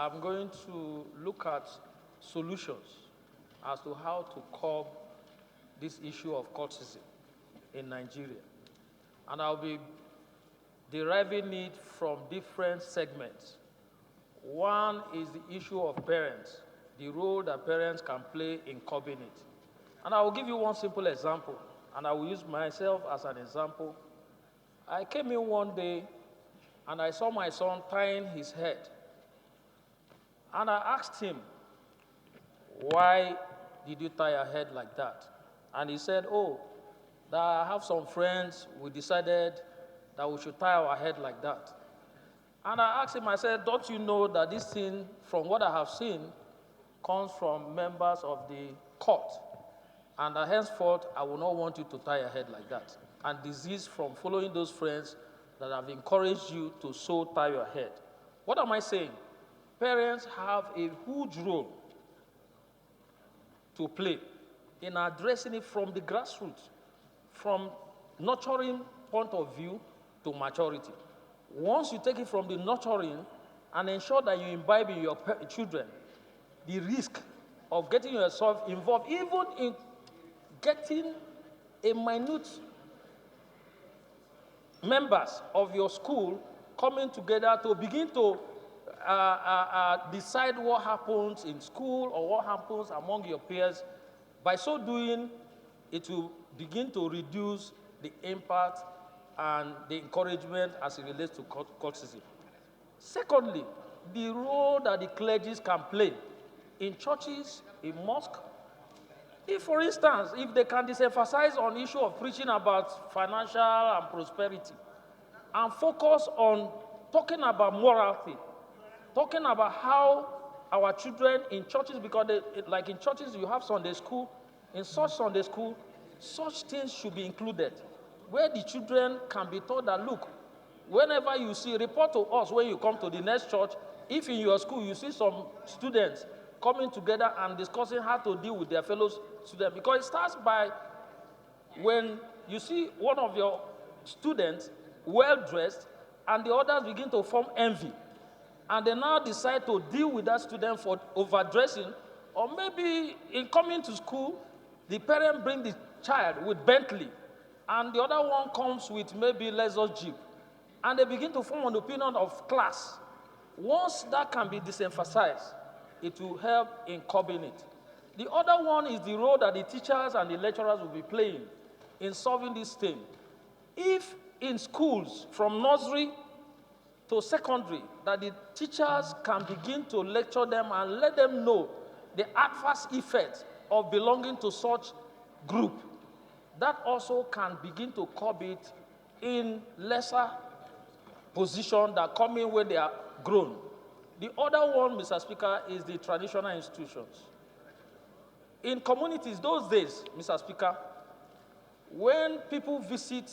I'm going to look at solutions as to how to curb this issue of cultism in Nigeria. And I'll be deriving it from different segments. One is the issue of parents, the role that parents can play in curbing it. And I will give you one simple example, and I will use myself as an example. I came in one day, and I saw my son tying his head. And I asked him, why did you tie your head like that? And he said, oh, that I have some friends, we decided that we should tie our head like that. And I asked him, I said, don't you know that this thing, from what I have seen, comes from members of the court? And that henceforth, I will not want you to tie your head like that. And desist from following those friends that have encouraged you to so tie your head. What am I saying? Parents have a huge role to play in addressing it from the grassroots, from nurturing point of view to maturity. Once you take it from the nurturing and ensure that you imbibe in your children the risk of getting yourself involved, even in getting a minute members of your school coming together to begin to decide what happens in school or what happens among your peers. By so doing, it will begin to reduce the impact and the encouragement as it relates to cultism. Secondly, the role that the clergies can play in churches, in mosques. If, for instance, if they can disemphasize on the issue of preaching about financial and prosperity and focus on talking about morality, talking about how our children in churches, because like in churches you have Sunday school, in such Sunday school, such things should be included, where the children can be taught that, look, whenever you see, report to us when you come to the next church, if in your school you see some students coming together and discussing how to deal with their fellow students, because it starts by when you see one of your students well-dressed and the others begin to form envy, and they now decide to deal with that student for overdressing, or maybe in coming to school, the parent brings the child with Bentley, and the other one comes with maybe Lexus Jeep, and they begin to form an opinion of class. Once that can be disemphasized, it will help in curbing it. The other one is the role that the teachers and the lecturers will be playing in solving this thing. If in schools, from nursery to secondary, that the teachers can begin to lecture them and let them know the adverse effects of belonging to such group, that also can begin to curb it in lesser position that come in when they are grown. The other one, Mr. Speaker, is the traditional institutions. In communities, those days, Mr. Speaker, when people visit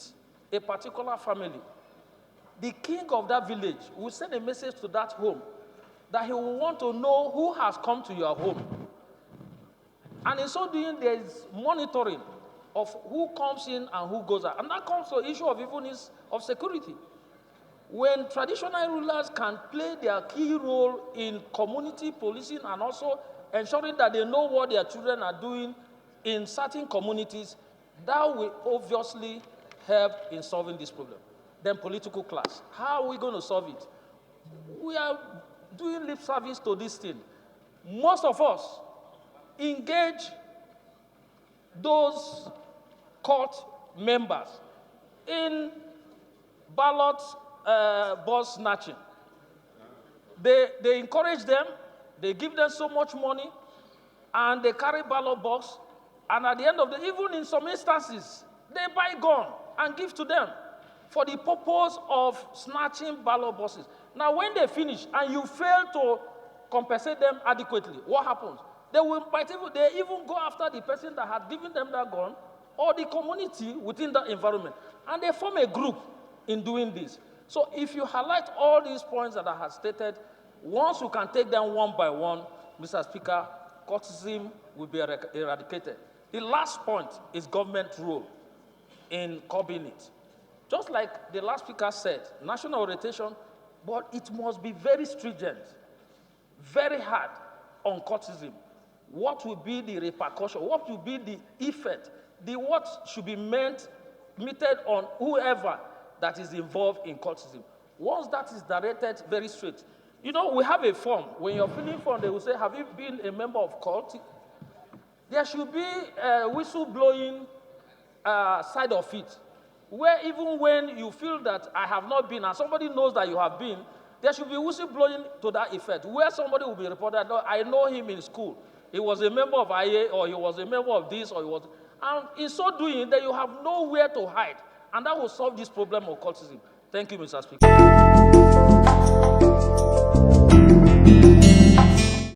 a particular family, the king of that village will send a message to that home that he will want to know who has come to your home. And in so doing, there is monitoring of who comes in and who goes out. And that comes to the issue of even of security. When traditional rulers can play their key role in community policing and also ensuring that they know what their children are doing in certain communities, that will obviously help in solving this problem. Then political class. How are we going to solve it? We are doing lip service to this thing. Most of us engage those court members in ballot box snatching. They encourage them, they give them so much money, and they carry ballot box, and at the end of the, even in some instances, they buy gun and give to them for the purpose of snatching ballot boxes. Now, when they finish and you fail to compensate them adequately, what happens? They even go after the person that had given them that gun or the community within that environment, and they form a group in doing this. So if you highlight all these points that I have stated, once you can take them one by one, Mr. Speaker, cultism will be eradicated. The last point is government role in curbing it. Just like the last speaker said, national orientation, but it must be very stringent, very hard on cultism. What will be the repercussion? What will be the effect? What should be meted on whoever that is involved in cultism? Once that is directed very straight. You know, we have a form. When you're filling form, they will say, have you been a member of cult? There should be a whistleblowing side of it, where even when you feel that I have not been, and somebody knows that you have been, there should be whistleblowing to that effect, where somebody will be reported, no, I know him in school. He was a member of IA, or he was a member of this, or he was... And in so doing, then you have nowhere to hide. And that will solve this problem of cultism. Thank you, Mr. Speaker.